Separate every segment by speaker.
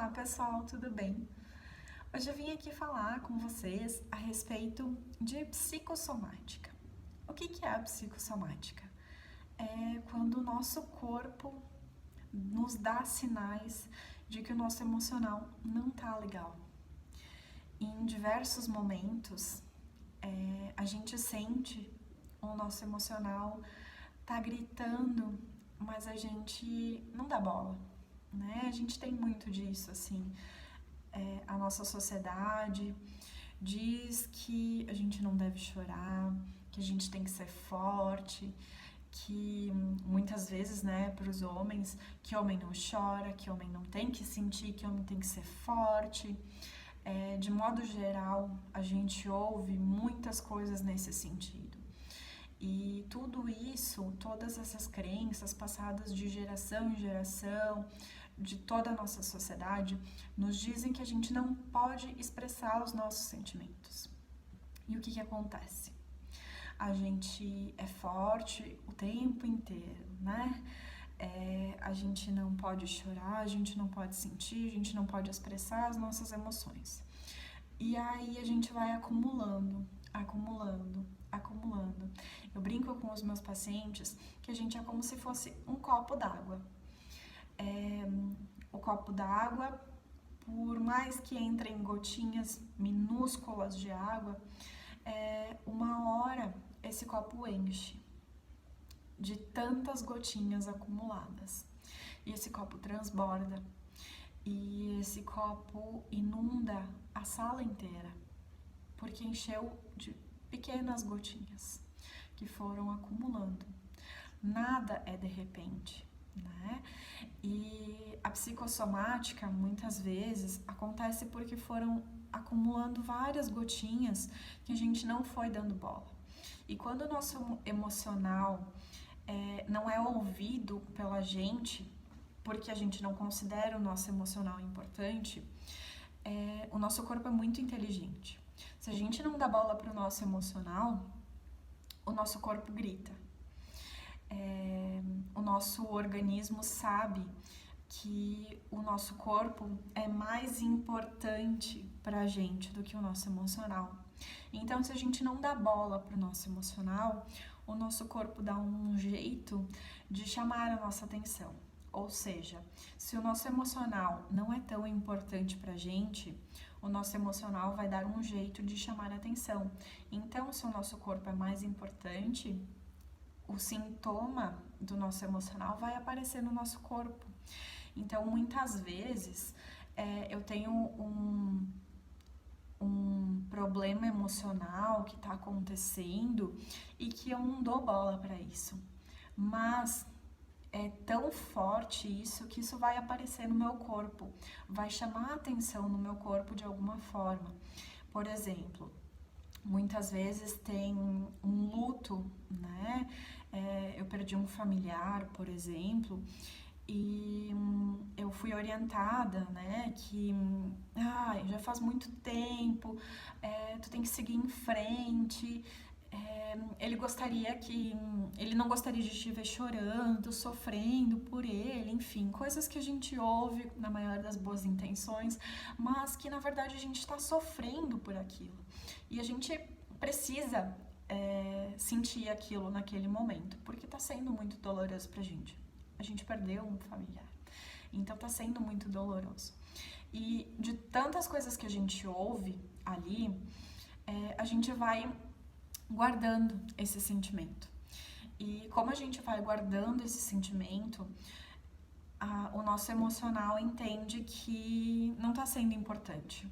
Speaker 1: Olá pessoal, tudo bem? Hoje eu vim aqui falar com vocês a respeito de psicossomática. O que é a psicossomática? É quando o nosso corpo nos dá sinais de que o nosso emocional não tá legal. Em diversos momentos, a gente sente o nosso emocional tá gritando, mas a gente não dá bola, né? A gente tem muito disso, assim. A nossa sociedade diz que a gente não deve chorar, que a gente tem que ser forte, que muitas vezes, né, para os homens, que homem não chora, que homem não tem que sentir, que homem tem que ser forte. De modo geral, a gente ouve muitas coisas nesse sentido. E tudo isso, todas essas crenças passadas de geração em geração, de toda a nossa sociedade, nos dizem que a gente não pode expressar os nossos sentimentos. E o que acontece? A gente é forte o tempo inteiro, né? A gente não pode chorar, a gente não pode sentir, a gente não pode expressar as nossas emoções. E aí a gente vai acumulando. Eu brinco com os meus pacientes que a gente é como se fosse um copo d'água. O copo d'água, por mais que entrem gotinhas minúsculas de água, uma hora esse copo enche de tantas gotinhas acumuladas. E esse copo transborda. E esse copo inunda a sala inteira, porque encheu de pequenas gotinhas que foram acumulando. Nada é de repente, né? E a psicossomática, muitas vezes, acontece porque foram acumulando várias gotinhas que a gente não foi dando bola. E quando o nosso emocional não é ouvido pela gente, porque a gente não considera o nosso emocional importante, o nosso corpo é muito inteligente. Se a gente não dá bola para o nosso emocional, o nosso corpo grita. O nosso organismo sabe que o nosso corpo é mais importante para a gente do que o nosso emocional. Então, se a gente não dá bola para o nosso emocional, o nosso corpo dá um jeito de chamar a nossa atenção. Ou seja, se o nosso emocional não é tão importante pra gente, o nosso emocional vai dar um jeito de chamar a atenção. Então, se o nosso corpo é mais importante, o sintoma do nosso emocional vai aparecer no nosso corpo. Então, muitas vezes, eu tenho um problema emocional que está acontecendo e que eu não dou bola para isso. Mas é tão forte isso que isso vai aparecer no meu corpo, vai chamar a atenção no meu corpo de alguma forma. Por exemplo, muitas vezes tem um luto, né? Eu perdi um familiar, por exemplo, e eu fui orientada, né, que já faz muito tempo, tu tem que seguir em frente. Ele não gostaria de te ver chorando, sofrendo por ele, enfim, coisas que a gente ouve na maior das boas intenções, mas que na verdade a gente está sofrendo por aquilo. E a gente precisa sentir aquilo naquele momento, porque está sendo muito doloroso pra gente. A gente perdeu um familiar, então está sendo muito doloroso. E de tantas coisas que a gente ouve ali, a gente vai guardando esse sentimento. E como a gente vai guardando esse sentimento, o nosso emocional entende que não está sendo importante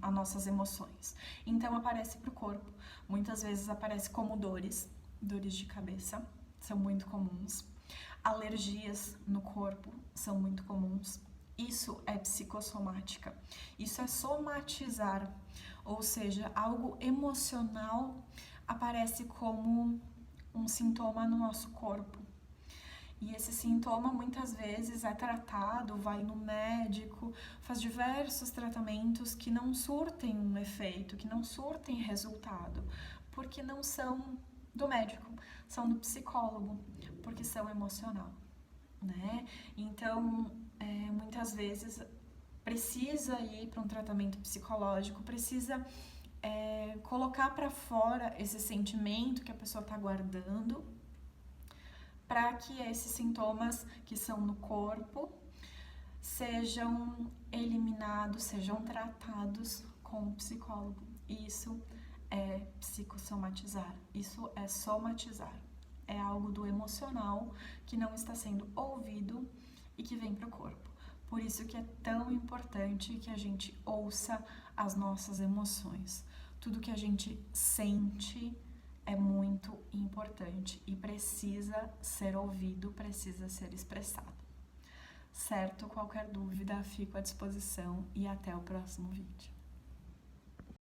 Speaker 1: as nossas emoções. Então aparece para o corpo. Muitas vezes aparece como dores de cabeça, são muito comuns. Alergias no corpo são muito comuns. Isso é psicossomática. Isso é somatizar, ou seja, algo emocional aparece como um sintoma no nosso corpo. E esse sintoma muitas vezes é tratado, vai no médico, faz diversos tratamentos que não surtem um efeito, que não surtem resultado, porque não são do médico, são do psicólogo, porque são emocional, né? Então, muitas vezes precisa ir para um tratamento psicológico, precisa colocar para fora esse sentimento que a pessoa está guardando, para que esses sintomas que são no corpo sejam eliminados, sejam tratados com o psicólogo. Isso é psicossomatizar, isso é somatizar. É algo do emocional que não está sendo ouvido e que vem para o corpo. Por isso que é tão importante que a gente ouça as nossas emoções. Tudo que a gente sente é muito importante e precisa ser ouvido, precisa ser expressado. Certo? Qualquer dúvida, fico à disposição e até o próximo vídeo.